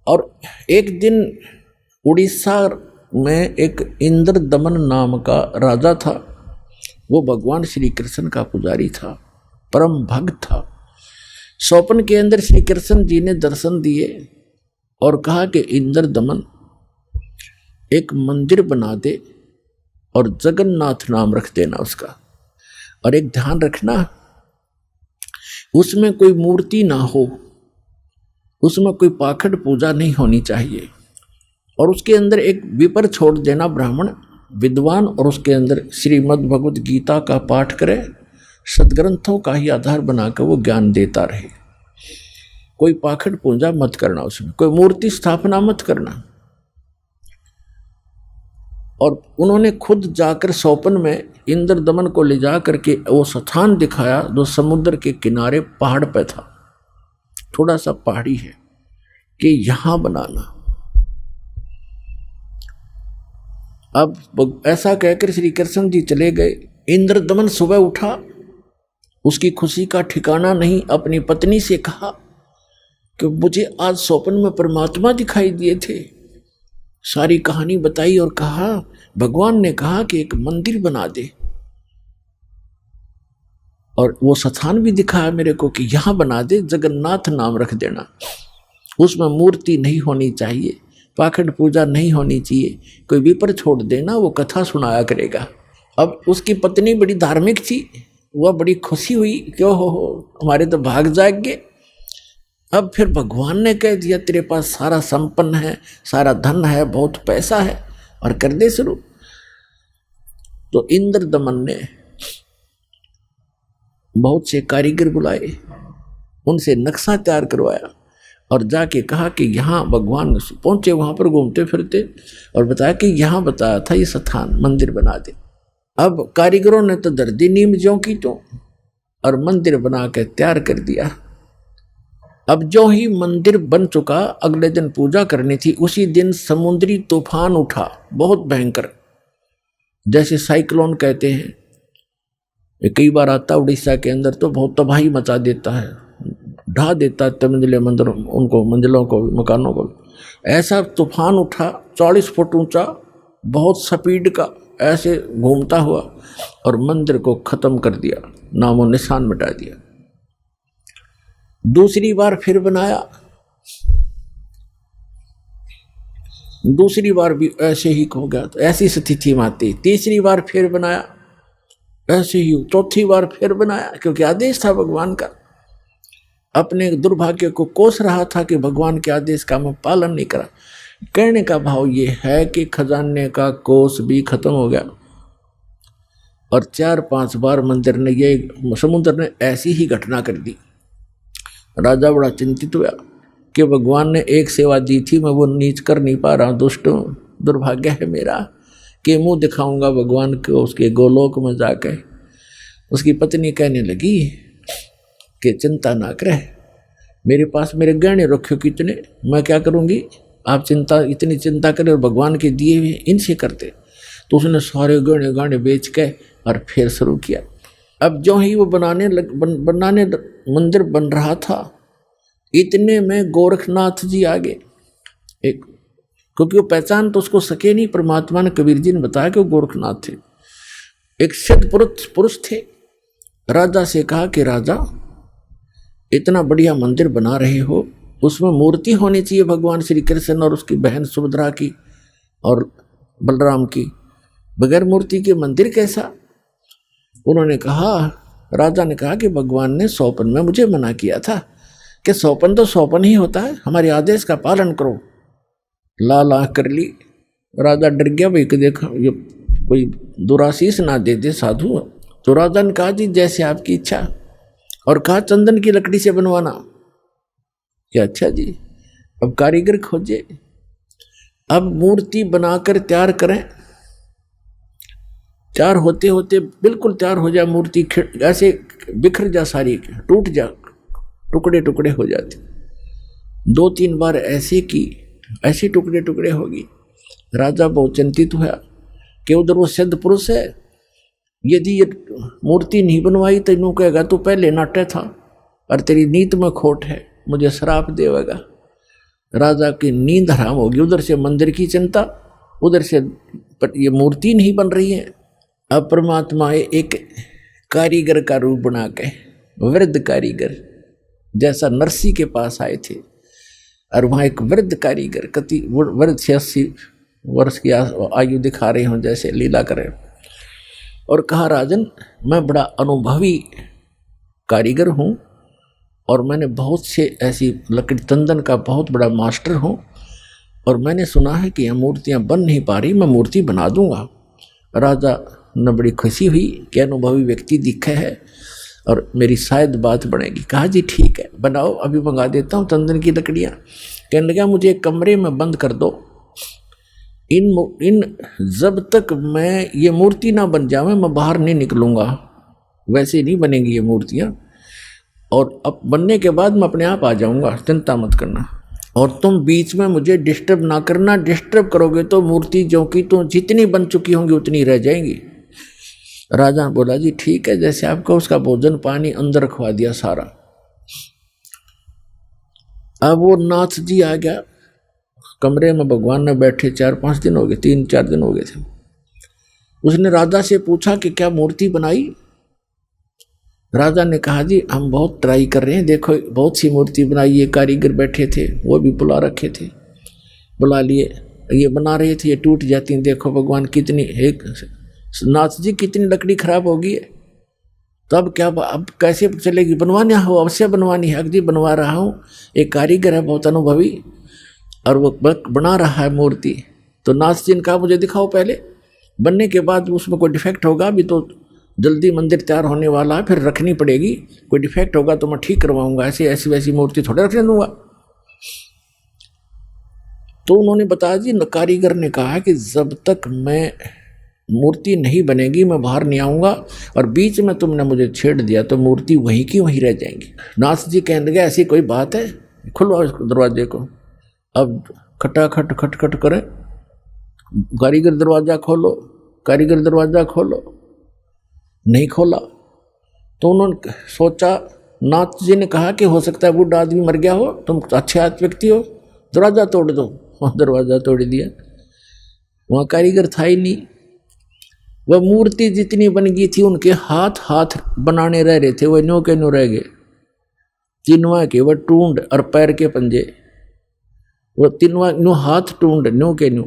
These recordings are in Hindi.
और एक दिन उड़ीसा में एक इंद्रदमन नाम का राजा था। वो भगवान श्री कृष्ण का पुजारी था, परम भक्त था। स्वप्न के अंदर श्री कृष्ण जी ने दर्शन दिए और कहा कि इंद्रदमन एक मंदिर बना दे और जगन्नाथ नाम रख देना उसका, और एक ध्यान रखना उसमें कोई मूर्ति ना हो, उसमें कोई पाखंड पूजा नहीं होनी चाहिए, और उसके अंदर एक विपर छोड़ देना ब्राह्मण विद्वान, और उसके अंदर श्रीमद् भगवद गीता का पाठ करे, सदग्रंथों का ही आधार बनाकर वो ज्ञान देता रहे। कोई पाखंड पूजा मत करना, उसमें कोई मूर्ति स्थापना मत करना। और उन्होंने खुद जाकर स्वप्न में इंद्रदमन को ले जा करके वो स्थान दिखाया जो समुद्र के किनारे पहाड़ पे था, थोड़ा सा पहाड़ी है, कि यहां बनाना। अब ऐसा कहकर श्री कृष्ण जी चले गए। इंद्रदमन सुबह उठा, उसकी खुशी का ठिकाना नहीं। अपनी पत्नी से कहा कि मुझे आज स्वप्न में परमात्मा दिखाई दिए थे। सारी कहानी बताई और कहा भगवान ने कहा कि एक मंदिर बना दे, और वो स्थान भी दिखाया मेरे को कि यहां बना दे, जगन्नाथ नाम रख देना, उसमें मूर्ति नहीं होनी चाहिए, पाखंड पूजा नहीं होनी चाहिए, कोई विपर छोड़ देना, वो कथा सुनाया करेगा। अब उसकी पत्नी बड़ी धार्मिक थी, वह बड़ी खुशी हुई, क्यों हो हमारे तो भाग जाग गए। अब फिर भगवान ने कह दिया तेरे पास सारा संपन्न है, सारा धन है, बहुत पैसा है, और कर दे शुरू। तो इंद्रदमन ने बहुत से कारीगर बुलाए, उनसे नक्शा तैयार करवाया, और जाके कहा कि यहाँ भगवान पहुंचे, वहां पर घूमते फिरते, और बताया कि यहाँ बताया था ये स्थान, मंदिर बना दे। अब कारीगरों ने तो दर्दी नीम ज्यों की तो, और मंदिर बना के तैयार कर दिया। अब जो ही मंदिर बन चुका, अगले दिन पूजा करनी थी, उसी दिन समुद्री तूफान उठा, बहुत भयंकर, जैसे साइक्लोन कहते हैं। ये कई बार आता उड़ीसा के अंदर, तो बहुत तबाही मचा देता है, ढा देता है मंजिले मंदिरों, उनको मंजिलों को, मकानों को। ऐसा तूफान उठा 40 फुट ऊंचा, बहुत स्पीड का, ऐसे घूमता हुआ, और मंदिर को खत्म कर दिया, नामो निशान मिटा दिया। दूसरी बार फिर बनाया, दूसरी बार भी ऐसे ही हो गया, तो ऐसी स्थिति में आती। तीसरी बार फिर बनाया, ऐसे ही। चौथी बार फिर बनाया, क्योंकि आदेश था भगवान का। अपने दुर्भाग्य को कोस रहा था कि भगवान के आदेश का मैं पालन नहीं करा। कहने का भाव ये है कि खजाने का कोस भी खत्म हो गया, और 4-5 बार मंदिर ने, ये समुद्र ने ऐसी ही घटना कर दी। राजा बड़ा चिंतित हुआ कि भगवान ने एक सेवा दी थी, मैं वो नीच कर नहीं पा रहा हूँ, दुष्टों, दुर्भाग्य है मेरा कि मुंह दिखाऊंगा भगवान को उसके गोलोक में जाकर। उसकी पत्नी कहने लगी कि चिंता ना करे, मेरे पास मेरे गहने रखे कितने, मैं क्या करूँगी, आप इतनी चिंता करें, और भगवान के दिए हुए इनसे करते। तो उसने सारे गहने गाने बेच के और फिर शुरू किया। अब जो ही वो बनाने मंदिर बन रहा था, इतने में गोरखनाथ जी आ गए। एक, क्योंकि वो पहचान तो उसको सके नहीं, परमात्मा ने, कबीर जी ने बताया कि वो गोरखनाथ थे। एक सिद्ध पुरुष थे। राजा से कहा कि राजा, इतना बढ़िया मंदिर बना रहे हो, उसमें मूर्ति होनी चाहिए भगवान श्री कृष्ण और उसकी बहन सुभद्रा की और बलराम की, बगैर मूर्ति के मंदिर कैसा। उन्होंने कहा, राजा ने कहा कि भगवान ने स्वप्न में मुझे मना किया था कि स्वप्न तो स्वप्न ही होता है, हमारे आदेश का पालन करो। लाल आँख कर ली। राजा डर गया, भाई कि देखो ये कोई दुराशीष ना दे दे साधु। तो राजा ने कहा जी जैसे आपकी इच्छा, और कहा चंदन की लकड़ी से बनवाना। क्या अच्छा जी। अब कारीगर खोजे, अब मूर्ति बनाकर तैयार करें। तैयार होते होते बिल्कुल तैयार हो जाए मूर्ति, ऐसे बिखर जा, सारी टूट जा, टुकड़े टुकड़े हो जाते। 2-3 बार ऐसे की, ऐसे टुकड़े टुकड़े होगी। राजा बहुत चिंतित हुआ कि उधर वो सिद्ध पुरुष है, यदि ये मूर्ति नहीं बनवाई तो इन्हों कहेगा तू पहले नाट्य था और तेरी नीत में खोट है, मुझे श्राप देगा। राजा की नींद हराम होगी। उधर से मंदिर की चिंता, उधर से ये मूर्ति नहीं बन रही है। अब परमात्मा एक कारीगर का रूप बना के, वृद्ध कारीगर जैसा नरसी के पास आए थे, और वहाँ एक वृद्ध कारीगर कति वृद्ध 86 वर्ष की आयु दिखा रहे हों जैसे लीला करें, और कहा राजन मैं बड़ा अनुभवी कारीगर हूँ और मैंने बहुत से ऐसी लकड़ी तंदन का बहुत बड़ा मास्टर हूँ, और मैंने सुना है कि यह मूर्तियाँ बन नहीं पा रही, मैं मूर्ति बना दूंगा। राजा ने बड़ी खुशी हुई कि अनुभवी व्यक्ति दिखे है और मेरी शायद बात बनेगी। कहा जी ठीक है बनाओ, अभी मंगा देता हूँ तंदन की लकड़ियाँ। कहने लगा मुझे एक कमरे में बंद कर दो, इन जब तक मैं ये मूर्ति ना बन जावे मैं बाहर नहीं निकलूँगा, वैसे नहीं बनेंगी ये मूर्तियाँ, और अब बनने के बाद मैं अपने आप आ जाऊँगा, चिंता मत करना, और तुम बीच में मुझे डिस्टर्ब ना करना, डिस्टर्ब करोगे तो मूर्ति जो कि तुम जितनी बन चुकी होंगी उतनी रह जाएंगी। राजा बोला जी ठीक है जैसे आपका, उसका भोजन पानी अंदर रखवा दिया सारा। अब वो नाथ जी आ गया कमरे में, भगवान ने बैठे 4-5 दिन हो गए, 3-4 दिन हो गए थे। उसने राजा से पूछा कि क्या मूर्ति बनाई? राजा ने कहा जी हम बहुत ट्राई कर रहे हैं, देखो बहुत सी मूर्ति बनाई, ये कारीगर बैठे थे वो भी बुला रखे थे, बुला लिए, ये बना रहे थे, ये टूट जाती हैं, देखो भगवान कितनी, एक नाथ जी कितनी लकड़ी खराब होगी है, तो अब क्या, अब कैसे चलेगी? बनवानी हो, अवश्य बनवानी है, अगदी बनवा रहा हूँ, एक कारीगर है बहुत अनुभवी और वो बना रहा है मूर्ति। तो नाथ जी ने कहा मुझे दिखाओ पहले, बनने के बाद उसमें कोई डिफेक्ट होगा, अभी तो जल्दी मंदिर तैयार होने वाला है, फिर रखनी पड़ेगी, कोई डिफेक्ट होगा तो मैं ठीक करवाऊंगा, ऐसी वैसी मूर्ति थोड़े रखने दूंगा। तो उन्होंने बताया जी, कारीगर ने कहा कि जब तक मैं मूर्ति नहीं बनेगी मैं बाहर नहीं आऊंगा, और बीच में तुमने मुझे छेड़ दिया तो मूर्ति वहीं की वहीं रह जाएंगी। नाथ जी कहने लगे ऐसी कोई बात है, खुलवाओ इस दरवाजे को। अब खटाखट खटखट करे, कारीगर दरवाजा खोलो, कारीगर दरवाजा खोलो, नहीं खोला। तो उन्होंने सोचा, नाथ जी ने कहा कि हो सकता है बूढ़ा आदमी मर गया हो, तुम अच्छे व्यक्ति हो, दरवाजा तोड़ दो। वहाँ दरवाजा तोड़ दिया, वहाँ कारीगर था ही नहीं। वह मूर्ति जितनी बन गई थी उनके हाथ बनाने रह रहे थे, वह न्यू के न्यू रह गए, तीनवा के वह टूंड और पैर के पंजे, वो तीनवा न्यू हाथ टूंड न्यू के न्यू,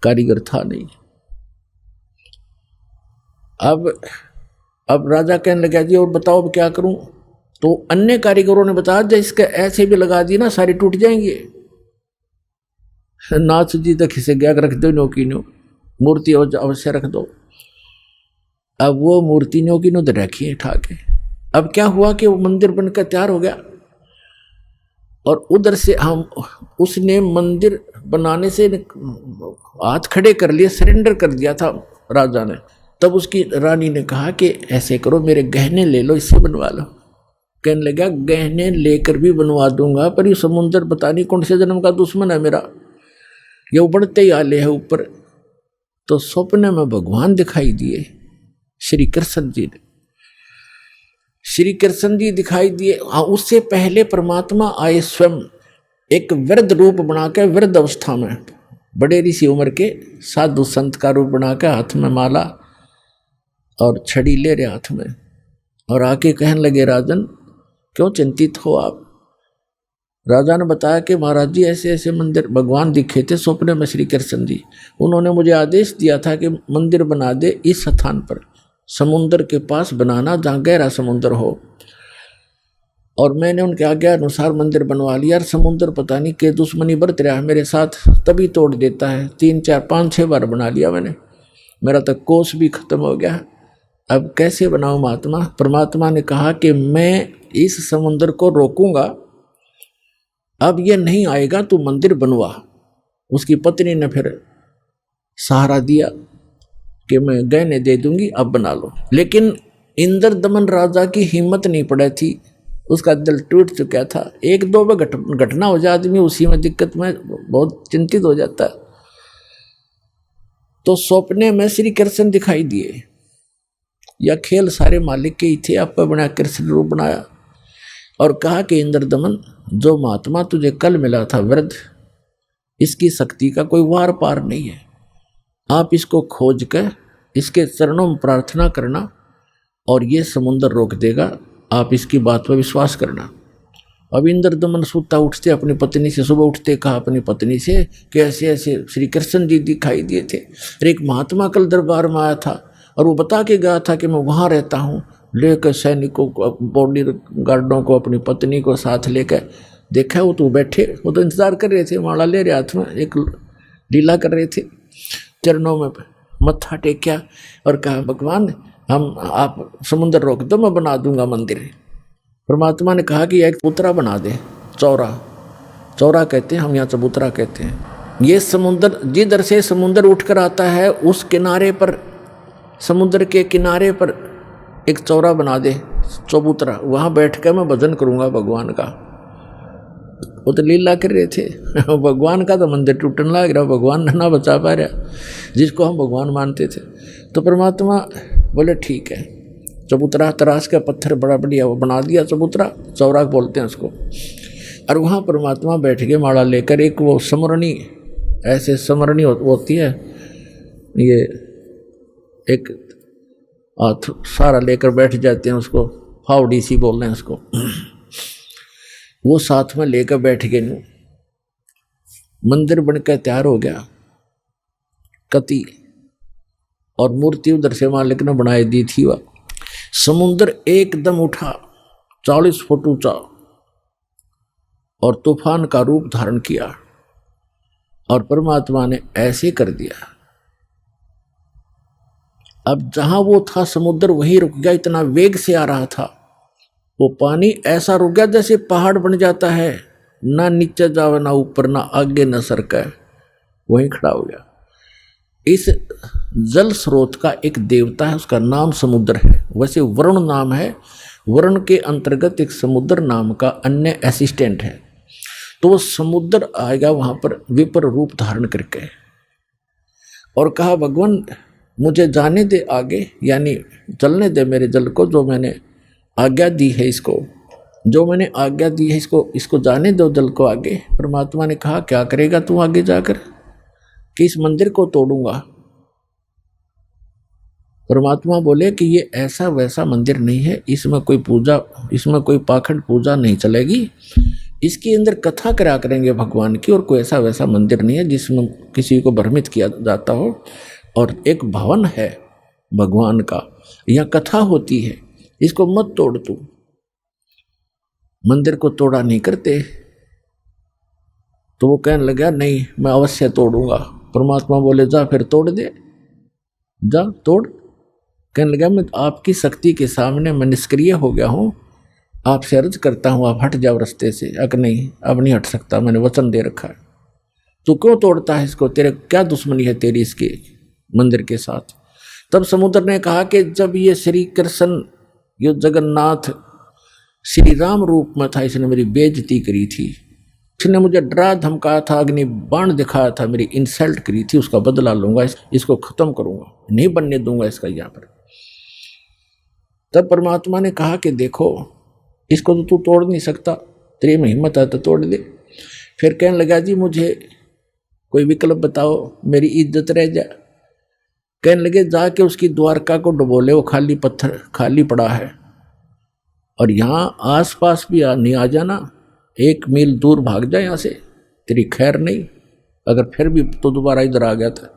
कारीगर था नहीं। अब राजा कहने लगा जी और बताओ अब क्या करूं? तो अन्य कारीगरों ने बताया जब इसके ऐसे भी लगा दी ना सारी टूट जाएंगे। नाथ जी तक इसे गया रख दो, न्यो की न्यो मूर्ति अवश्य रख दो। अब वो मूर्ति न्यो की न्यो तो रखी है ठा के। अब क्या हुआ कि वो मंदिर बनकर तैयार हो गया, और उधर से हम उसने मंदिर बनाने से हाथ खड़े कर लिए, सरेंडर कर दिया था राजा ने। तब उसकी रानी ने कहा कि ऐसे करो मेरे गहने ले लो, इससे बनवा लो। कहने लगा गहने लेकर भी बनवा दूंगा, पर ये समुंदर पता नहीं कौन से जन्म का दुश्मन है मेरा, ये उबड़ते ही आले है ऊपर। तो सपने में भगवान दिखाई दिए, श्री कृष्ण जी ने, श्री कृष्ण जी दिखाई दिए। उससे पहले परमात्मा आए स्वयं एक वृद्ध रूप बनाकर, वृद्ध अवस्था में बड़े ऋषि उम्र के साधु संत का रूप बनाकर, हाथ में माला और छड़ी ले रहे हाथ में, और आके कहने लगे राजन क्यों चिंतित हो आप? राजा ने बताया कि महाराज जी ऐसे ऐसे मंदिर भगवान दिखे थे सपने में श्री कृष्ण जी, उन्होंने मुझे आदेश दिया था कि मंदिर बना दे इस स्थान पर, समुद्र के पास बनाना जहाँ गहरा समुद्र हो, और मैंने उनके आज्ञा अनुसार मंदिर बनवा लिया। और समुद्र पता नहीं के दुश्मनी बरत रहा है मेरे साथ, तभी तोड़ देता है, 3 4 5 6 बार बना लिया मैंने, मेरा तक कोष भी खत्म हो गया। अब कैसे बनाऊं महात्मा? परमात्मा ने कहा कि मैं इस समुद्र को रोकूंगा, अब ये नहीं आएगा, तू मंदिर बनवा। उसकी पत्नी ने फिर सहारा दिया कि मैं गहने दे दूंगी, अब बना लो। लेकिन इंद्र दमन राजा की हिम्मत नहीं पड़ी थी, उसका दिल टूट चुका था। 1-2 बार घटना हो जाए आदमी उसी में दिक्कत में बहुत चिंतित हो जाता है। तो सपने में श्री कृष्ण दिखाई दिए, या खेल सारे मालिक के ही थे, आप बना कृष्ण रूप बनाया। और कहा कि इंद्रदमन, जो महात्मा तुझे कल मिला था वृद्ध, इसकी शक्ति का कोई वार पार नहीं है। आप इसको खोज कर इसके चरणों में प्रार्थना करना और ये समुद्र रोक देगा। आप इसकी बात पर विश्वास करना। अब इंद्रदमन सुता उठते अपनी पत्नी से, सुबह उठते कहा अपनी पत्नी से कि ऐसे ऐसे श्री कृष्ण जी दिखाई दिए थे और एक महात्मा कल दरबार में आया था और वो बता के गया था कि मैं वहाँ रहता हूँ। लेकर सैनिकों को, बॉडी गार्डों को, अपनी पत्नी को साथ लेकर देखा, वो तो बैठे, वो तो इंतजार कर रहे थे, माला ले रहे हाथ में, एक लीला कर रहे थे। चरणों में मत्था टेक्या और कहा भगवान आप समुद्र रोक दो, मैं बना दूंगा मंदिर। परमात्मा ने कहा कि एक चबूतरा बना दे, चौरा कहते हैं हम यहाँ, चबूतरा कहते हैं। ये समुद्र जिधर से समुद्र उठकर आता है उस किनारे पर, समुद्र के किनारे पर एक चौरा बना दे, चबूतरा, वहाँ बैठ कर मैं भजन करूँगा भगवान का। वो तो लीला कर रहे थे, भगवान का तो मंदिर टूटने लग रहा, भगवान ना बचा पा रहा जिसको हम भगवान मानते थे। तो परमात्मा बोले ठीक है, चबूतरा तराश का पत्थर बड़ा बढ़िया वो बना दिया, चबूतरा, चौरा बोलते हैं उसको। और वहाँ परमात्मा बैठ के माला लेकर, एक वो समरणी, ऐसे समरणी होती है, ये एक हाथ सारा लेकर बैठ जाते हैं, उसको फावड़ी सी बोल रहे हैं उसको, वो साथ में लेकर बैठ गए। मंदिर बनकर तैयार हो गया, कति और मूर्ति उधर से मालिक ने बनाई दी थी। वह समुद्र एकदम उठा 40 फुट ऊंचा और तूफान का रूप धारण किया और परमात्मा ने ऐसे कर दिया। अब जहां वो था समुद्र वहीं रुक गया, इतना वेग से आ रहा था वो पानी, ऐसा रुक गया जैसे पहाड़ बन जाता है, ना नीचे जावे ना ऊपर, ना आगे ना सरका, वहीं खड़ा हो गया। इस जल स्रोत का एक देवता है, उसका नाम समुद्र है। वैसे वरुण नाम है, वरुण के अंतर्गत एक समुद्र नाम का अन्य असिस्टेंट है। तो वो समुद्र आएगा वहां पर विपर रूप धारण करके और कहा भगवान मुझे जाने दे आगे, यानी चलने दे मेरे जल को, जो मैंने आज्ञा दी है इसको, जो मैंने आज्ञा दी है इसको जाने दो जल को आगे। परमात्मा ने कहा क्या करेगा तू आगे जाकर, कि इस मंदिर को तोड़ूंगा। परमात्मा बोले कि ये ऐसा वैसा मंदिर नहीं है, इसमें कोई पूजा, इसमें कोई पाखंड पूजा नहीं चलेगी, इसके अंदर कथा करा करेंगे भगवान की, और कोई ऐसा वैसा मंदिर नहीं है जिसमें किसी को भ्रमित किया जाता हो। और एक भवन है भगवान का, यहाँ कथा होती है, इसको मत तोड़ तू। मंदिर को तोड़ा नहीं करते। तो वो कहने लगा नहीं मैं अवश्य तोड़ूंगा। परमात्मा बोले जा फिर तोड़ दे, जा तोड़। कहने लगा मैं आपकी शक्ति के सामने मैं निष्क्रिय हो गया हूँ, आपसे अर्ज करता हूँ आप हट जाओ रास्ते से। अक नहीं, अब नहीं हट सकता, मैंने वचन दे रखा है। तू क्यों तोड़ता है इसको, तेरे क्या दुश्मनी है तेरी इसके मंदिर के साथ। तब समुद्र ने कहा कि जब ये श्री कृष्ण, ये जगन्नाथ श्री राम रूप में था, इसने मेरी बेइज्जती करी थी, इसने मुझे डरा धमकाया था, अग्नि बाण दिखाया था, मेरी इंसल्ट करी थी, उसका बदला लूंगा, इसको खत्म करूंगा, नहीं बनने दूंगा इसका यहाँ पर। तब परमात्मा ने कहा कि देखो इसको तो तू तोड़ नहीं सकता, तेरे में हिम्मत है तो तोड़ दे। फिर कहने लगा जी मुझे कोई विकल्प बताओ, मेरी इज्जत रह जाए। कहने लगे जाके उसकी द्वारका को डुबो ले, वो खाली पत्थर खाली पड़ा है, और यहाँ आसपास भी नहीं आ जाना, 1 मील दूर भाग जाए यहाँ से, तेरी खैर नहीं। अगर फिर भी तो दोबारा इधर आ गया था।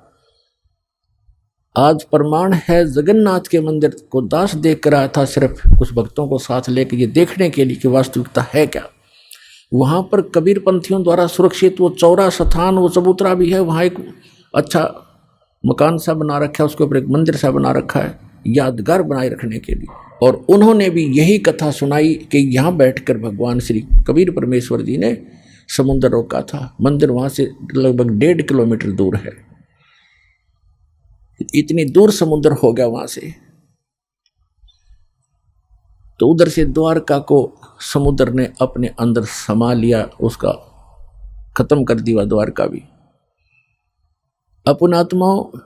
आज प्रमाण है जगन्नाथ के मंदिर को दास देख कर आया था, सिर्फ कुछ भक्तों को साथ लेकर ये देखने के लिए कि वास्तविकता है क्या। वहाँ पर कबीर पंथियों द्वारा सुरक्षित वो चौरा स्थान, वो चबूतरा भी है, वहाँ एक अच्छा मकान सा बना रखा है, उसके ऊपर एक मंदिर सा बना रखा है यादगार बनाए रखने के लिए। और उन्होंने भी यही कथा सुनाई कि यहाँ बैठकर भगवान श्री कबीर परमेश्वर जी ने समुद्र रोका था। मंदिर वहाँ से लगभग 1.5 किलोमीटर दूर है, इतनी दूर समुद्र हो गया वहाँ से। तो उधर से द्वारका को समुद्र ने अपने अंदर समा लिया, उसका खत्म कर दिया द्वारका भी। अपन आत्माओं,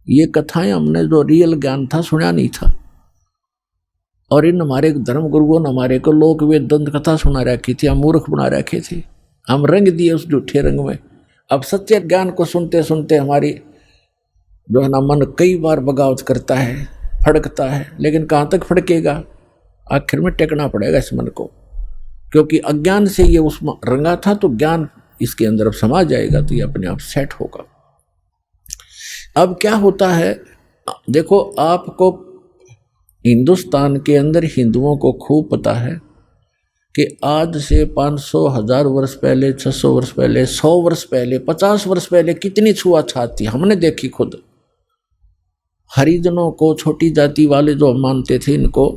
ये कथाएं हमने जो रियल ज्ञान था सुना नहीं था, और इन हमारे धर्म गुरुओं ने हमारे को लोक वेद दंत कथा सुना रखी थी, हम मूर्ख बना रखे थे, हम रंग दिए उस झूठे रंग में। अब सच्चे ज्ञान को सुनते सुनते हमारी जो है ना मन कई बार बगावत करता है, फड़कता है, लेकिन कहाँ तक फड़केगा, आखिर में टेकना पड़ेगा इस मन को, क्योंकि अज्ञान से ये उस रंगा था, तो ज्ञान इसके अंदर अब समा जाएगा तो ये अपने आप सेट होगा। अब क्या होता है, देखो आपको हिंदुस्तान के अंदर हिंदुओं को खूब पता है कि आज से 500 1000 वर्ष पहले, 600 वर्ष पहले, 100 वर्ष पहले, 50 वर्ष पहले कितनी छुआछात थी, हमने देखी खुद। हरिजनों को, छोटी जाति वाले जो मानते थे, इनको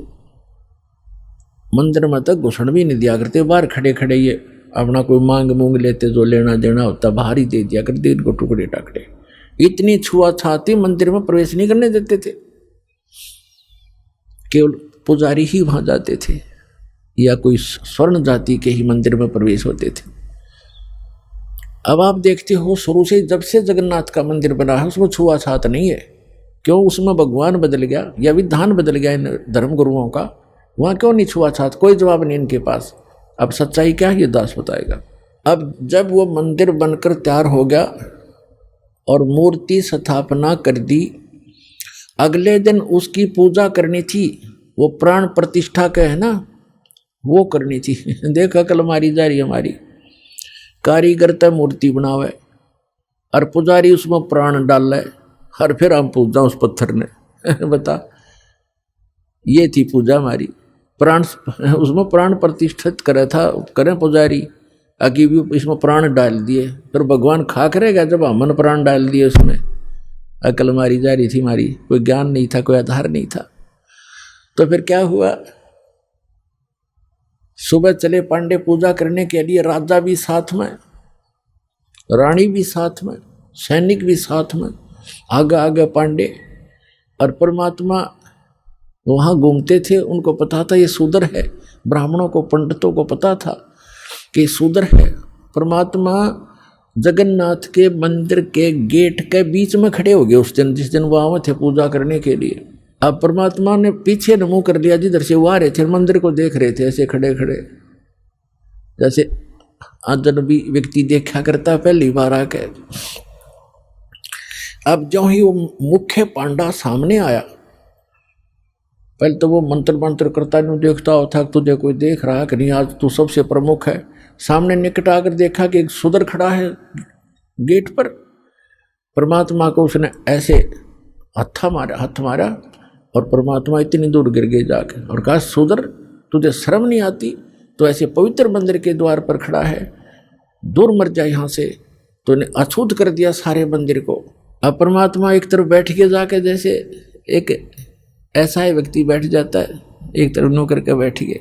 मंदिर में तक घुसण भी नहीं दिया करते, बाहर खड़े खड़े ये अपना कोई मांग मूंग लेते, जो लेना देना होता बाहर ही दे दिया करते इनको, टुकड़े टाकड़े। इतनी छुआछात थी, मंदिर में प्रवेश नहीं करने देते थे, केवल पुजारी ही वहां जाते थे या कोई स्वर्ण जाति के ही मंदिर में प्रवेश होते थे। अब आप देखते हो शुरू से जब से जगन्नाथ का मंदिर बना है उसमें छुआछात नहीं है। क्यों? उसमें भगवान बदल गया या विधान बदल गया इन धर्म गुरुओं का, वहां क्यों नहीं छुआछात? कोई जवाब नहीं इनके पास। अब सच्चाई क्या है ये दास बताएगा। अब जब वो मंदिर बनकर तैयार हो गया और मूर्ति स्थापना कर दी, अगले दिन उसकी पूजा करनी थी, वो प्राण प्रतिष्ठा का है ना, वो करनी थी। देखा कल मारी जा रही हमारी कारीगर तय मूर्ति बनावे और पुजारी उसमें प्राण डाल है, और फिर हम पूजा उस पत्थर ने। बता, ये थी पूजा हमारी, प्राण उसमें प्राण प्रतिष्ठित करे था, करें पुजारी, आगे भी इसमें प्राण डाल दिए, फिर भगवान खा करेगा जब हमने प्राण डाल दिए उसमें। अकल मारी जा रही थी हमारी, कोई ज्ञान नहीं था, कोई आधार नहीं था। तो फिर क्या हुआ, सुबह चले पांडे पूजा करने के लिए, राजा भी साथ में, रानी भी साथ में, सैनिक भी साथ में, आगे आगे पांडे। और परमात्मा वहाँ घूमते थे, उनको पता था ये शूद्र है, ब्राह्मणों को, पंडितों को पता था कि शूद्र है। परमात्मा जगन्नाथ के मंदिर के गेट के बीच में खड़े हो गए उस दिन, जिस दिन वो आए थे पूजा करने के लिए। अब परमात्मा ने पीछे मुंह कर लिया, जिधर से वो आ रहे थे, मंदिर को देख रहे थे ऐसे खड़े खड़े, जैसे अजनबी व्यक्ति देखा करता पहली बार आके। अब जो ही वो मुख्य पांडा सामने आया, पहले तो वो मंत्र करता नहीं देखता होता, तुझे कोई देख रहा कि नहीं, आज तू सबसे प्रमुख है। सामने निकट आकर देखा कि एक शूद्र खड़ा है गेट पर। परमात्मा को उसने ऐसे हाथ मारा और परमात्मा इतनी दूर गिर गए जाके, और कहा, शूद्र तुझे शर्म नहीं आती? तो ऐसे पवित्र मंदिर के द्वार पर खड़ा है, दूर मर जाए यहाँ से। तो ने अछूत कर दिया सारे मंदिर को। अब परमात्मा एक तरफ बैठ के जाके, जैसे एक ऐसा ही व्यक्ति बैठ जाता है, एक तरफ नो करके बैठ गए।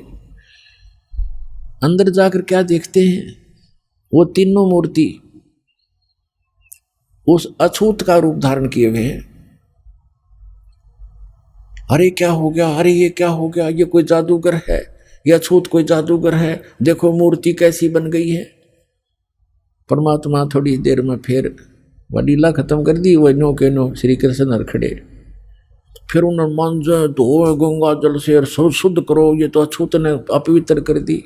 अंदर जाकर क्या देखते हैं, वो तीनों मूर्ति उस अछूत का रूप धारण किए हुए हैं। अरे क्या हो गया, अरे ये क्या हो गया, ये कोई जादूगर है, ये अछूत कोई जादूगर है, देखो मूर्ति कैसी बन गई है। परमात्मा थोड़ी देर में फिर वह लीला खत्म कर दी, वह नो के नो श्री कृष्ण हर खड़े। फिर उन्होंने मांझे धो गंगा जल से शुद्ध करो, ये तो अछूत ने अपवित्र कर दी।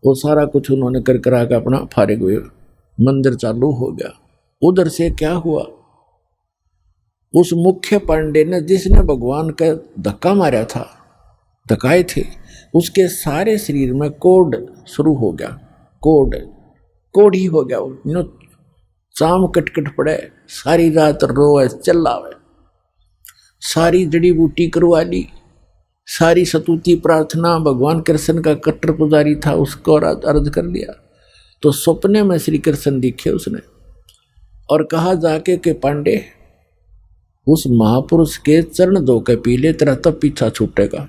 वो सारा कुछ उन्होंने कर करा के अपना फारिग हुए, मंदिर चालू हो गया। उधर से क्या हुआ, उस मुख्य पांडे ने, जिसने भगवान का धक्का मारा था, धक्काए थे, उसके सारे शरीर में कोढ़ शुरू हो गया। कोढ़ ही हो गया, चाम कटकट पड़े, सारी रात रोए चिल्लावे, सारी जड़ी बूटी करवा ली, सारी सतुति प्रार्थना। भगवान कृष्ण का कट्टर पुजारी था, उसको अर्ज कर लिया। तो सपने में श्री कृष्ण दिखे उसने और कहा जाके कि पांडे, उस महापुरुष के चरण धो के पी ले, तेरा तब पीछा छूटेगा,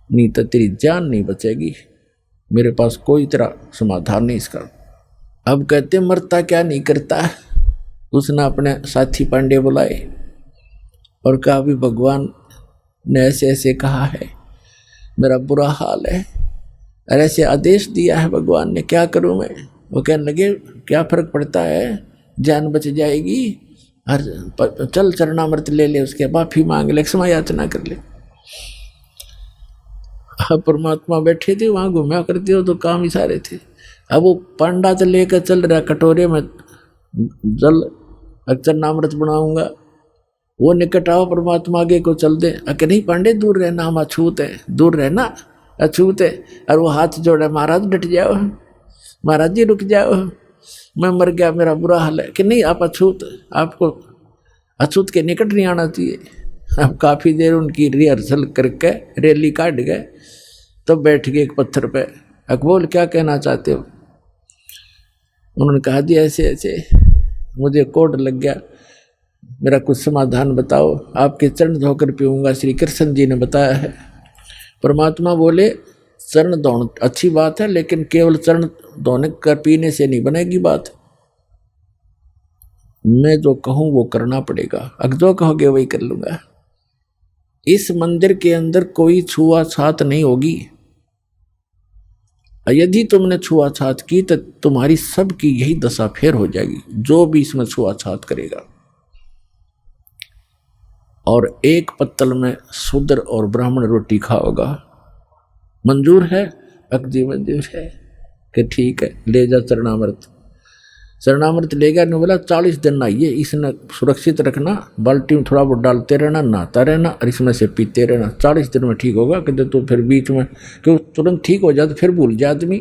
नहीं तो तेरी जान नहीं बचेगी। मेरे पास कोई तेरा समाधान नहीं इसका। अब कहते मरता क्या नहीं करता। उसने अपने साथी पांडे बुलाए और कहा, भी भगवान ने ऐसे ऐसे कहा है, मेरा बुरा हाल है, और ऐसे आदेश दिया है भगवान ने, क्या करूं मैं? वो कहने लगे, क्या फर्क पड़ता है, जान बच जाएगी, और चल चरणामृत ले ले, उसके माफी मांग ले, क्षमा याचना कर ले। अब परमात्मा बैठे थे वहां, घूमया करते हो तो काम ही सारे थे। अब वो पांडा तो लेकर चल रहा कटोरे में जल चरणामृत बनाऊंगा, वो निकट आओ परमात्मा आगे को चल दे। अके नहीं पांडे दूर रहना, हम अछूत है, दूर रहना अछूत है। और वो हाथ जोड़े, महाराज डट जाओ, महाराज जी रुक जाओ, मैं मर गया, मेरा बुरा हाल है। कि नहीं आप अछूत, आपको अछूत के निकट नहीं आना चाहिए। अब काफ़ी देर उनकी रिहर्सल करके रैली काट गए, तब बैठ गए एक पत्थर पे। अकबोल क्या कहना चाहते हो? उन्होंने कहा जी ऐसे ऐसे मुझे कोड लग गया, मेरा कुछ समाधान बताओ। आपके चरण धोकर पीऊँगा, श्री कृष्ण जी ने बताया है। परमात्मा बोले चरण धोना अच्छी बात है, लेकिन केवल चरण धोने कर पीने से नहीं बनेगी बात। मैं जो कहूँ वो करना पड़ेगा, अगर जो कहोगे वही कर लूँगा। इस मंदिर के अंदर कोई छुआछात नहीं होगी। यदि तुमने छुआछात की तो तुम्हारी सबकी यही दशा फेर हो जाएगी, जो भी इसमें छुआछात करेगा। और एक पत्तल में शूद्र और ब्राह्मण रोटी खाओगा। मंजूर है? अकजी मंजूर है। कि ठीक है, ले जा चरणामृत। चरणामृत ले गया। ने बोला 40 दिन नहाइए, इसने सुरक्षित रखना, बाल्टी में थोड़ा बहुत डालते रहना, नहाता रहना और इसमें से पीते रहना। 40 दिन में ठीक होगा। कहते तो फिर बीच में क्यों तुरंत ठीक हो जाए तो फिर भूल जाए आदमी।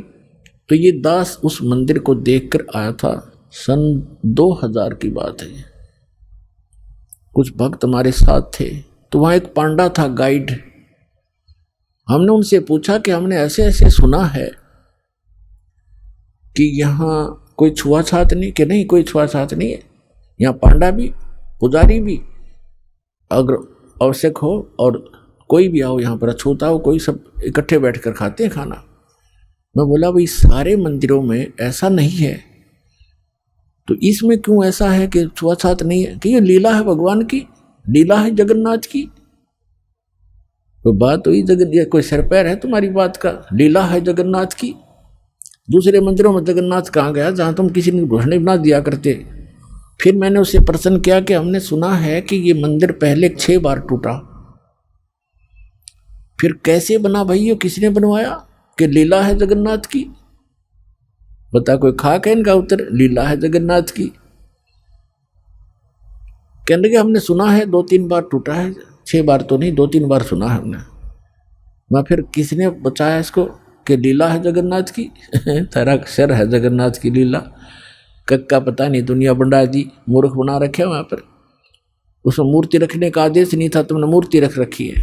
तो ये दास उस मंदिर को देखकर आया था, सन 2000 की बात है। कुछ भक्त हमारे साथ थे, तो वहाँ एक पांडा था गाइड। हमने उनसे पूछा कि हमने ऐसे ऐसे सुना है कि यहाँ कोई छुआछात नहीं। कि नहीं, कोई छुआछात नहीं है, यहाँ पांडा भी पुजारी भी अगर आवश्यक हो और कोई भी आओ यहाँ पर अछूता हो, कोई सब इकट्ठे बैठकर खाते हैं खाना। मैं बोला भाई सारे मंदिरों में ऐसा नहीं है, तो इसमें क्यों ऐसा है कि छुआछात नहीं है? कि ये लीला है भगवान की, लीला है जगन्नाथ की। कोई बात हुई ये कोई सिर पैर है तुम्हारी बात का? लीला है जगन्नाथ की। दूसरे मंदिरों में जगन्नाथ कहाँ गया जहाँ तुम किसी ने घोषणा ना दिया करते? फिर मैंने उससे प्रश्न किया कि हमने सुना है कि ये मंदिर पहले 6 बार टूटा, फिर कैसे बना भाई, ये किसने बनवाया? कि लीला है जगन्नाथ की। बता कोई खाक है इनका उत्तर? लीला है जगन्नाथ की। कहने लगे हमने सुना है 2-3 बार टूटा है, 6 बार तो नहीं, 2-3 बार सुना है हमने। मैं फिर किसने बचाया इसको कि लीला है जगन्नाथ की? तेरा शर है जगन्नाथ की लीला। कक्का पता नहीं दुनिया बंडा दी, मूर्ख बना रखे वहां पर। उसमें मूर्ति रखने का आदेश नहीं था, तुमने मूर्ति रख रखी है।